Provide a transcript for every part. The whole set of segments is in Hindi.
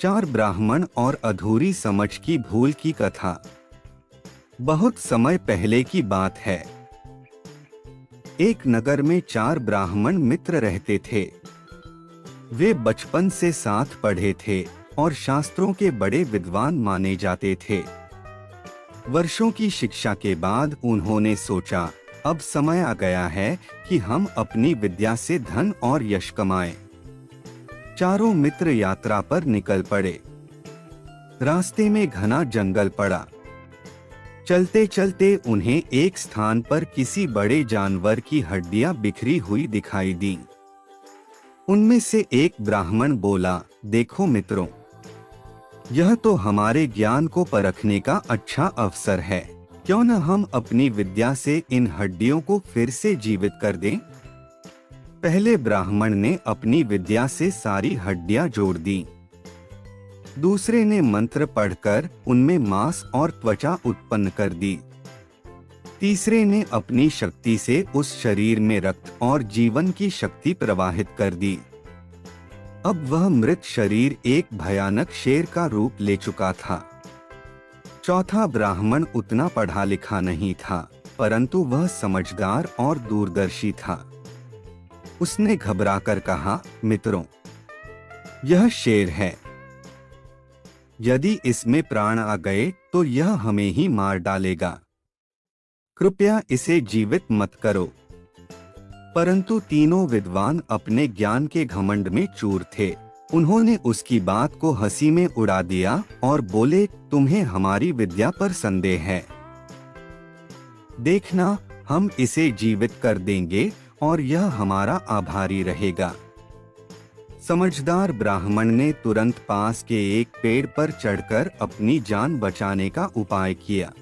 चार ब्राह्मण और अधूरी समझ की भूल की कथा। बहुत समय पहले की बात है। एक नगर में चार ब्राह्मण मित्र रहते थे। वे बचपन से साथ पढ़े थे और शास्त्रों के बड़े विद्वान माने जाते थे। वर्षों की शिक्षा के बाद उन्होंने सोचा, अब समय आ गया है कि हम अपनी विद्या से धन और यश कमाएं। चारों मित्र यात्रा पर निकल पड़े। रास्ते में घना जंगल पड़ा। चलते चलते उन्हें एक स्थान पर किसी बड़े जानवर की हड्डियां बिखरी हुई दिखाई दी। उनमें से एक ब्राह्मण बोला, देखो मित्रों, यह तो हमारे ज्ञान को परखने का अच्छा अवसर है। क्यों न हम अपनी विद्या से इन हड्डियों को फिर से जीवित कर दें? पहले ब्राह्मण ने अपनी विद्या से सारी हड्डियां जोड़ दी। दूसरे ने मंत्र पढ़कर उनमें मांस और त्वचा उत्पन्न कर दी। तीसरे ने अपनी शक्ति से उस शरीर में रक्त और जीवन की शक्ति प्रवाहित कर दी। अब वह मृत शरीर एक भयानक शेर का रूप ले चुका था। चौथा ब्राह्मण उतना पढ़ा लिखा नहीं था, परंतु वह समझदार और दूरदर्शी था। उसने घबराकर कहा, मित्रों, यह शेर है। यदि इसमें प्राण आ गए तो यह हमें ही मार डालेगा। कृपया इसे जीवित मत करो। परंतु तीनों विद्वान अपने ज्ञान के घमंड में चूर थे। उन्होंने उसकी बात को हंसी में उड़ा दिया और बोले, तुम्हें हमारी विद्या पर संदेह है। देखना, हम इसे जीवित कर देंगे और यह हमारा आभारी रहेगा। समझदार ब्राह्मण ने तुरंत पास के एक पेड़ पर चढ़कर अपनी जान बचाने का उपाय किया।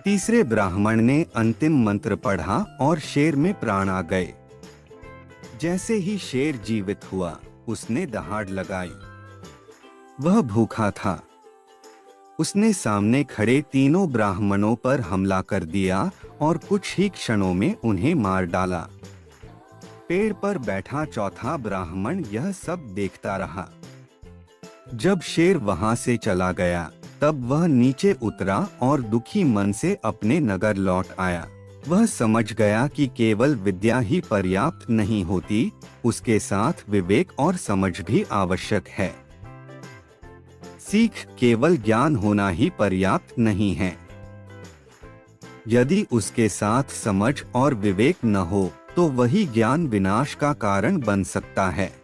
तीसरे ब्राह्मण ने अंतिम मंत्र पढ़ा और शेर में प्राण आ गए। जैसे ही शेर जीवित हुआ, उसने दहाड़ लगाई। वह भूखा था। उसने सामने खड़े तीनों ब्राह्मणों पर हमला कर दिया और कुछ ही क्षणों में उन्हें मार डाला। पेड़ पर बैठा चौथा ब्राह्मण यह सब देखता रहा। जब शेर वहां से चला गया, तब वह नीचे उतरा और दुखी मन से अपने नगर लौट आया। वह समझ गया कि केवल विद्या ही पर्याप्त नहीं होती, उसके साथ विवेक और समझ भी आवश्यक है। सीख केवल ज्ञान होना ही पर्याप्त नहीं है। यदि उसके साथ समझ और विवेक न हो, तो वही ज्ञान विनाश का कारण बन सकता है।